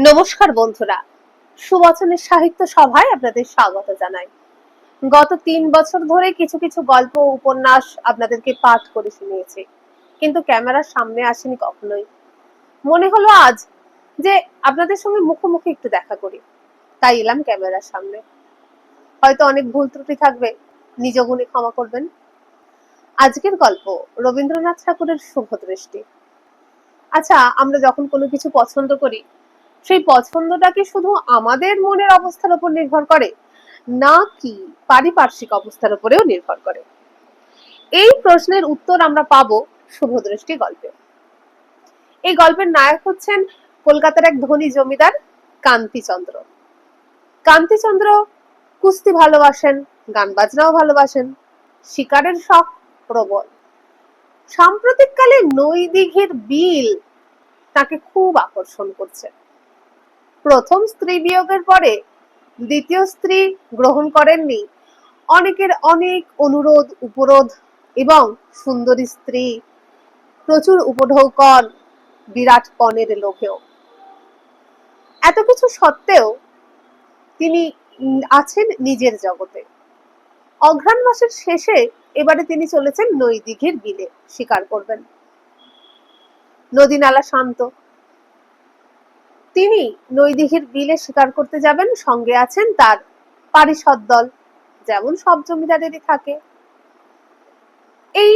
নমস্কার বন্ধুরা, সুবচনের সাহিত্য সভায় আপনাদের স্বাগত জানাই। গত 3 বছর ধরে কিছু কিছু গল্প উপন্যাস আপনাদেরকে পাঠ করে শুনিয়েছি, কিন্তু ক্যামেরার সামনে আসেনি কখনোই। মনে হলো আজ যে আপনাদের সঙ্গে মুখোমুখি একটু দেখা করি, তাই এলাম ক্যামেরার সামনে। হয়তো অনেক ভুল ত্রুটি থাকবে, নিজ গুণে ক্ষমা করবেন। আজকের গল্প রবীন্দ্রনাথ ঠাকুরের শুভ দৃষ্টি। আচ্ছা, আমরা যখন কোনো কিছু পছন্দ করি, সেই পছন্দটা কি শুধু আমাদের মনের অবস্থার উপর নির্ভর করে, নাকি পারিপার্শ্বিক অবস্থার উপরেও নির্ভর করে? এই প্রশ্নের উত্তর আমরা পাবো শুভদৃষ্টি গল্পে। এই গল্পের নায়ক হচ্ছেন কলকাতার এক ধনী জমিদার কান্তিচন্দ্র। কান্তিচন্দ্র কুস্তি ভালোবাসেন, গান বাজনাও ভালোবাসেন, শিকারের শখ প্রবল। সাম্প্রতিককালে নৈদিঘির বিল তাকে খুব আকর্ষণ করছে। প্রথম স্ত্রী বিয়োগের পরে দ্বিতীয় স্ত্রী গ্রহণ করেননি অনেকের অনেক অনুরোধ উপরোধ এবং সুন্দরী স্ত্রী, প্রচুর উপঢৌকন, বিরাট পণের লোভেও। এত কিছু সত্ত্বেও তিনি আছেন নিজের জগতে। অঘ্রাণ মাসের শেষে এবারে তিনি চলেছেন নৈদিঘির বিলে শিকার করবেন। নদী নালা শান্ত, তিনি নৈদিঘির বিলে শিকার করতে যাবেন। সঙ্গে আছেন তার পারিষদ দল, যেমন সব জমিদারেরই থাকে। এই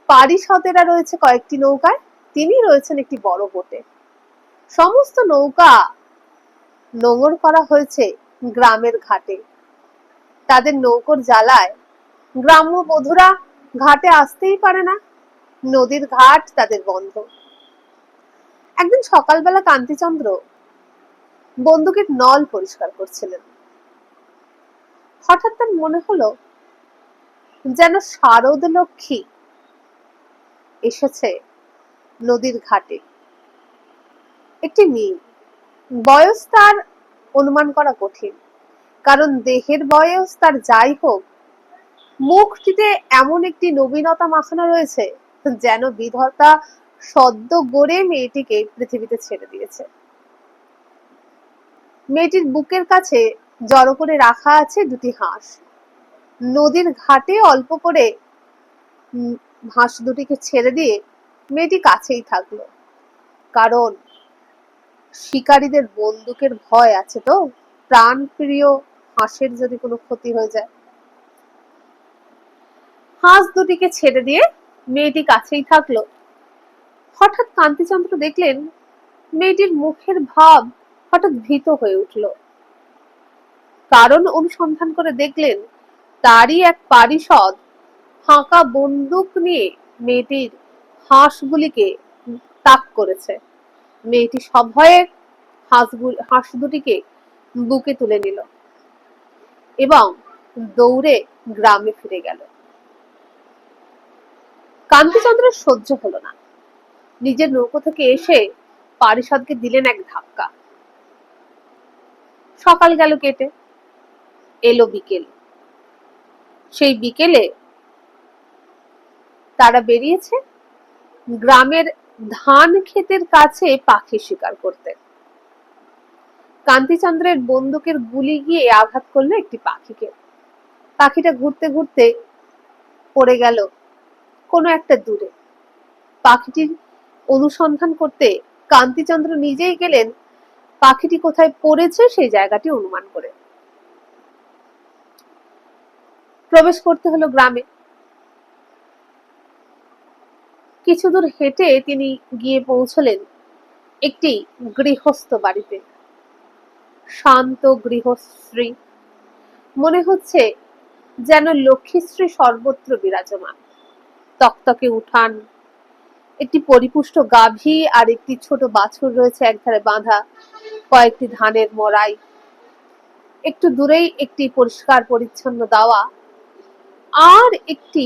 পারিষদেরা রয়েছে কয়েকটি নৌকায়, তিনি রয়েছেন একটি বড় বোটে। সমস্ত নৌকা নোঙর করা হয়েছে গ্রামের ঘাটে। তাদের নৌকোর জ্বালায় গ্রাম্য বধূরা ঘাটে আসতেই পারে না, নদীর ঘাট তাদের বন্ধ। একদিন সকালবেলা কান্তিচন্দ্র বন্দুকের নল পরিষ্কার করছিলেন। হঠাৎ তার মনে হলো যেন শারদ লক্ষ্মী এসেছে নদীর ঘাটে। একটি মেয়ে, বয়স তার অনুমান করা কঠিন, কারণ দেহের বয়স তার যাই হোক, মুখটিতে এমন একটি নবীনতা মাখানো রয়েছে যেন বিধাতা সদ্য গড়ে মেয়েটিকে পৃথিবীতে ছেড়ে দিয়েছে। মেয়েটির বুকের কাছে জড়ো করে রাখা আছে দুটি হাঁস। নদীর ঘাটে অল্প করে হাঁস দুটিকে ছেড়ে দিয়ে মেয়েটি কাছেই থাকলো, কারণ শিকারীদের বন্দুকের ভয় আছে তো, প্রাণ প্রিয় হাঁসের যদি কোনো ক্ষতি হয়ে যায়। হাঁস দুটিকে ছেড়ে দিয়ে মেয়েটি কাছেই থাকলো। হঠাৎ কান্তিচন্দ্র দেখলেন মেয়েটির মুখের ভাব হঠাৎ ভীত হয়ে উঠল। কারণ অনুসন্ধান করে দেখলেন তারই এক পারিষদ ফাঁকা বন্দুক নিয়ে মেয়েটির হাঁসগুলিকে তাক করেছে। মেয়েটি সভয়ে হাঁস দুটিকে বুকে তুলে নিল এবং দৌড়ে গ্রামে ফিরে গেল। কান্তিচন্দ্রের সহ্য হলো না, নিজের নৌকো থেকে এসে পারিষদকে দিলেন এক ধাক্কা। সকাল গেল কেটে, এলো বিকেল। সেই বিকেলে তারা বেরিয়েছে গ্রামের ধান ক্ষেতের কাছে পাখি শিকার করতে। কান্তিচন্দ্রের বন্দুকের গুলি গিয়ে আঘাত করলো একটি পাখিকে। পাখিটা ঘুরতে ঘুরতে পড়ে গেল কোনো একটা দূরে। পাখিটির অনুসন্ধান করতে কান্তিচন্দ্র নিজেই গেলেন পাখিটি কোথায় পড়েছে সেই জায়গাটি অনুমান করে। প্রবেশ করতে হলো গ্রামে। কিছু দূর হেঁটে তিনি গিয়ে পৌঁছলেন একটি গৃহস্থ বাড়িতে। শান্ত গৃহশ্রী, মনে হচ্ছে যেন লক্ষ্মীশ্রী সর্বত্র বিরাজমান। তকতকে উঠান, একটি পরিপুষ্ট গাভী আর একটি ছোট বাছুর রয়েছে একধারে বাঁধা, কয়েকটি ধানের মড়াই, একটু দূরেই একটি পরিষ্কার পরিচ্ছন্ন দাওয়া, আর একটি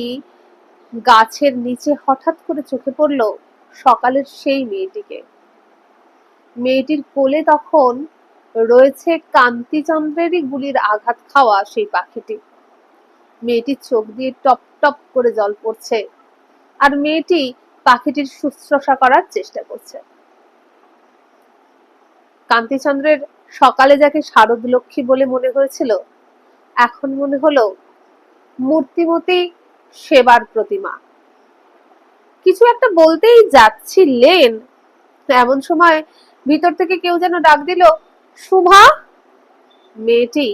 গাছের নিচে হঠাৎ করে চোখে পড়ল সকালের সেই মেয়েটিকে। মেয়েটির কোলে তখন রয়েছে কান্তিচন্দ্রেরই গুলির আঘাত খাওয়া সেই পাখিটি। মেয়েটির চোখ দিয়ে টপ টপ করে জল পড়ছে, আর মেয়েটি পাখিটির শুশ্রূষা করার চেষ্টা করছে। কান্তিচন্দ্রের সকালে যাকে শারদ লক্ষ্মী বলে মনে হয়েছিল, এখন মনে হলো মূর্তিমতী সেবার প্রতিমা। কিছু একটা বলতেই যাচ্ছিলেন, এমন সময় ভিতর থেকে কেউ যেন ডাক দিল, শুভা। মেয়েটি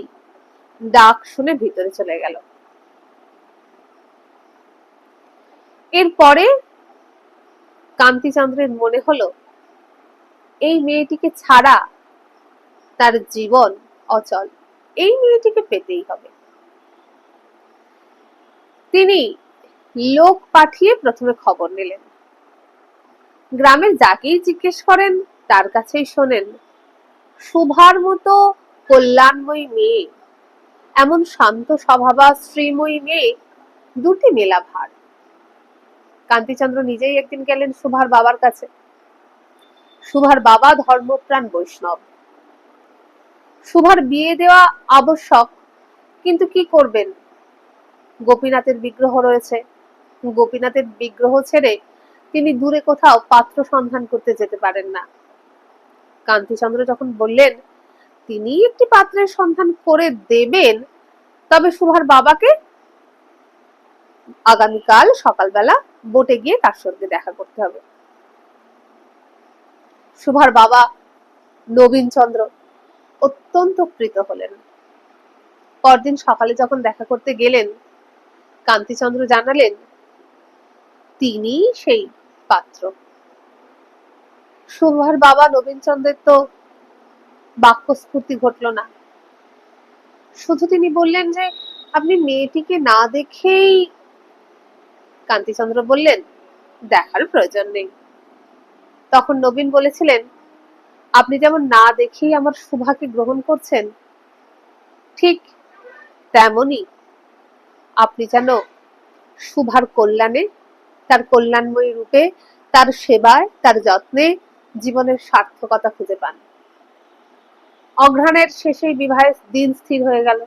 ডাক শুনে ভিতরে চলে গেল। এরপরে কান্তিচন্দ্রের মনে হলো এই মেয়েটিকে ছাড়া তার জীবন অচল, এই মেয়েটিকে পেতেই হবে। তিনি লোক পাঠিয়ে প্রথমে খবর নিলেন। গ্রামের যাকেই জিজ্ঞেস করেন তার কাছেই শোনেন, শুভার মতো কল্যাণময়ী মেয়ে, এমন শান্ত স্বভাবা শ্রীময়ী মেয়ে দুটি মেলা ভার। কান্তিচন্দ্র নিজেই একদিন গেলেন শুভার বাবার কাছে। শুভার বাবা ধর্মপ্রাণ বৈষ্ণব। শুভার বিয়ে দেওয়া আবশ্যক, কিন্তু কি করবেন, গোপীনাথের বিগ্রহ রয়েছে। গোপীনাথের বিগ্রহ ছেড়ে তিনি দূরে কোথাও পাত্র সন্ধান করতে যেতে পারেন না। কান্তিচন্দ্র যখন বললেন তিনি একটি পাত্রের সন্ধান করে দেবেন, তবে শুভার বাবাকে আগামীকাল সকালবেলা বোটে গিয়ে তার সঙ্গে দেখা করতে হবে। শুভার বাবা নবীন চন্দ্র অত্যন্ত কৃত হলেন। পরদিন সকালে যখন দেখা করতে গেলেন, কান্তিচন্দ্র জানালেন তিনি সেই পাত্র। শুভার বাবা নবীন চন্দ্রের তো বাক্যস্ফূর্তি ঘটল না। শুধু তিনি বললেন যে আপনি মেয়েটিকে না দেখেই। কান্তিচন্দ্র বললেন দেখার প্রয়োজন নেই। তখন নবীন বলেছিলেন, আপনি যেমন না দেখেই আমার শুভাকে গ্রহণ করছেন, ঠিক তেমনি আপনি যেন শুভার কল্যাণে, তার কল্যাণময়ী রূপে, তার সেবায়, তার যত্নে জীবনের সার্থকতা খুঁজে পান। অঘ্রাণের শেষেই বিবাহের দিন স্থির হয়ে গেল।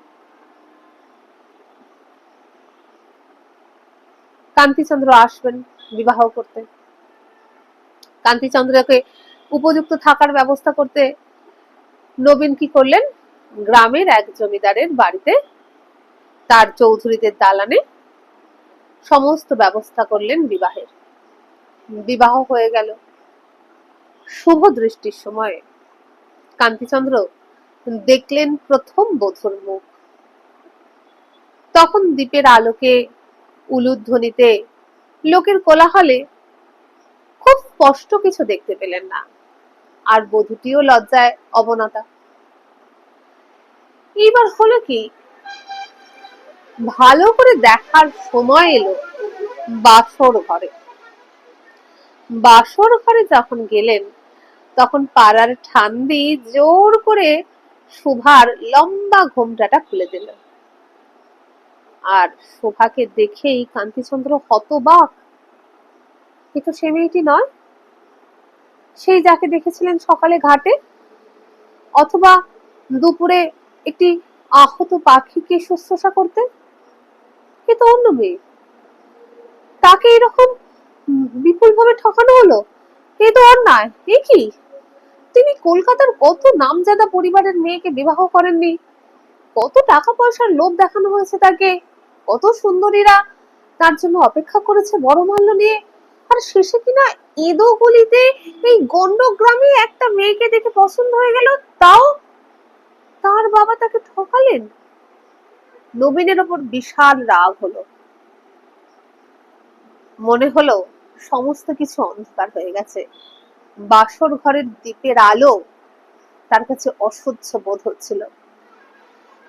কান্তিচন্দ্র আসবেন বিবাহ করতে। কান্তিচন্দ্রকে উপযুক্ত থাকার ব্যবস্থা করতে নবীন কি করলেন, গ্রামের এক জমিদারের বাড়িতে তার চৌধুরীদের দালানে সমস্ত ব্যবস্থা করলেন বিবাহের। বিবাহ হয়ে গেল। শুভ দৃষ্টির সময়ে কান্তিচন্দ্র দেখলেন প্রথম বধূর মুখ। তখন দ্বীপের আলোকে, উলুধ্বনিতে, লোকের কোলাহলে খুব স্পষ্ট কিছু দেখতে পেলেন না, আর বধূটিও লজ্জায় অবনতা। এইবার হলো কি, ভালো করে দেখার সময় এলো বাসর ঘরে। বাসর ঘরে যখন গেলেন, তখন পাড়ার ঠান্দি জোর করে শুভার লম্বা ঘোমটাটা খুলে দিল। আর শোভাকে দেখেই কান্তিচন্দ্র হতবাক। এ তো সে মেয়েটি নয়, সেই যাকে দেখেছিলেন সকালে ঘাটে, অথবা দুপুরে একটি আহত পাখিকে শুশ্রূষা করতে। এ তো অন্য মেয়ে। তাকে এরকম বিপুল ভাবে ঠকানো হলো, এ তো অন্যায়। এ কি, তিনি কলকাতার কত নামজাদা পরিবারের মেয়েকে বিবাহ করেননি, কত টাকা পয়সার লোভ দেখানো হয়েছে তাকে, কত সুন্দরীরা তার জন্য অপেক্ষা করেছে বড়মাল্য নিয়ে, আর শেষে কিনা এদো গলিতে এই গন্ড গ্রামে একটা মেয়েকে দেখে পছন্দ হয়ে গেল, তাও তার বাবা তাকে ঠকালেন। নবীনের ওপর বিশাল রাগ হলো। মনে হলো সমস্ত কিছু অন্ধকার হয়ে গেছে। বাসর ঘরের দ্বীপের আলো তার কাছে অসহ্য বোধ হচ্ছিল।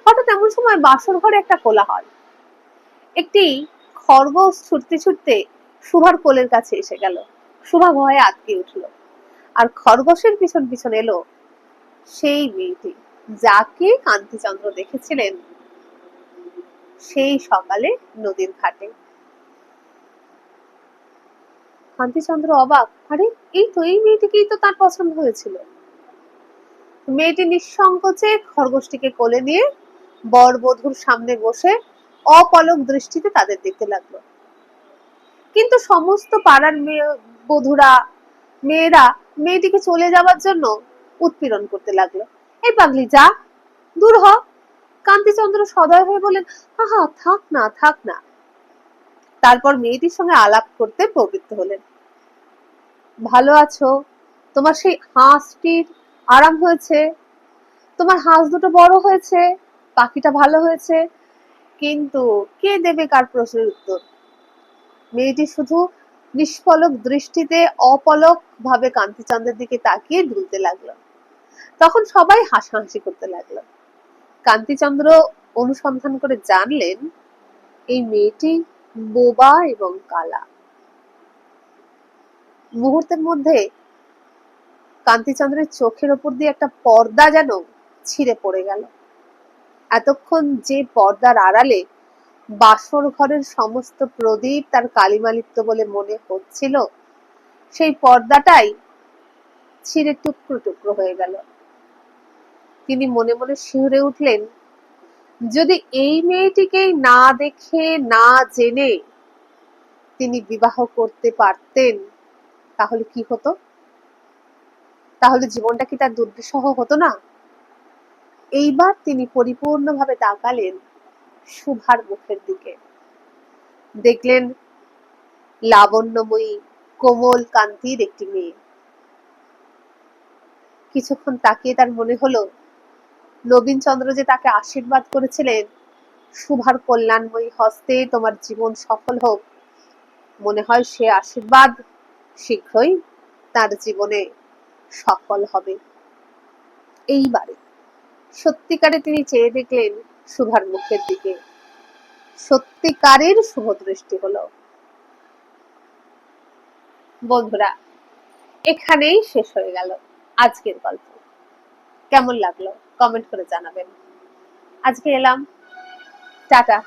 হঠাৎ এমন সময় বাসর ঘরে একটা কোলাহল। একটি খরগোশ ছুটতে ছুটতে শুভার কোলের কাছে এসে গেল। শুভা ভয়ে আটকে উঠল, আর খরগোশের পিছন পিছন এলো সেই মেয়েটি যাকে কান্তিচন্দ্র দেখেছিলেন সেই সকালে নদীর ঘাটে। কান্তিচন্দ্র অবাক, আরে এই তো এই মেয়েটিকেই তো তার পছন্দ হয়েছিল। মেয়েটি নিঃসংকোচে খরগোশটিকে কোলে নিয়ে বর বধূর সামনে বসে অপলক দৃষ্টিতে তাদের দেখতে লাগলো। কিন্তু সমস্ত পাড়ার বধূরা, মেয়েরা মেয়েটিকে চলে যাওয়ার জন্য উৎপীড়ন করতে লাগলো। এই পাগলি যা, দূর হ। কান্তিচন্দ্র সদয় হয়ে বললেন, হা থাক না থাক না। তারপর মেয়েটির সঙ্গে আলাপ করতে প্রবৃত্ত হলেন। ভালো আছো? তোমার সেই হাঁসটির আরাম হয়েছে? তোমার হাঁস দুটো বড় হয়েছে? পাখিটা ভালো হয়েছে? কিন্তু কে দেবে কার প্রশ্নের উত্তর? মেয়েটি শুধু নিষ্পলক দৃষ্টিতে অপলক ভাবে কান্তিচন্দ্রের দিকে তাকিয়ে দুলতে লাগলো। তখন সবাই হাসাহাসি করতে লাগলো। কান্তিচন্দ্র অনুসন্ধান করে জানলেন এই মেয়েটি বোবা এবং কালা। মুহূর্তের মধ্যে কান্তিচন্দ্রের চোখের ওপর দিয়ে একটা পর্দা যেন ছিঁড়ে পড়ে গেল। এতক্ষণ যে পর্দার আড়ালে বাসর ঘরের সমস্ত প্রদীপ তার কালিমালিপ্ত বলে মনে হচ্ছিল, সেই পর্দাটাই ছিঁড়ে টুকরো টুকরো হয়ে গেল। তিনি মনে মনে শিহরে উঠলেন, যদি এই মেয়েটিকেই না দেখে না জেনে তিনি বিবাহ করতে পারতেন তাহলে কি হতো? তাহলে জীবনটা কি তার দুর্বিষহ হতো না? এইবার তিনি পরিপূর্ণভাবে তাকালেন শুভার মুখের দিকে। দেখলেন লাবণ্যময়ী কোমল কান্তির একটি মেয়ে। কিছুক্ষণ তাকিয়ে তার মনে হলো নবীনচন্দ্র যে তাকে আশীর্বাদ করেছিলেন, শুভার কল্যাণময়ী হস্তে তোমার জীবন সফল হোক, মনে হয় সে আশীর্বাদ শীঘ্রই তার জীবনে সফল হবে। এইবারে সত্যিকারে তিনি চেয়ে দেখলেন শুভার মুখের দিকে। সত্যিকারের শুভ দৃষ্টি হলো। বন্ধুরা, এখানেই শেষ হয়ে গেল আজকের গল্প। কেমন লাগলো কমেন্ট করে জানাবেন। আজকে এলাম, টাটা।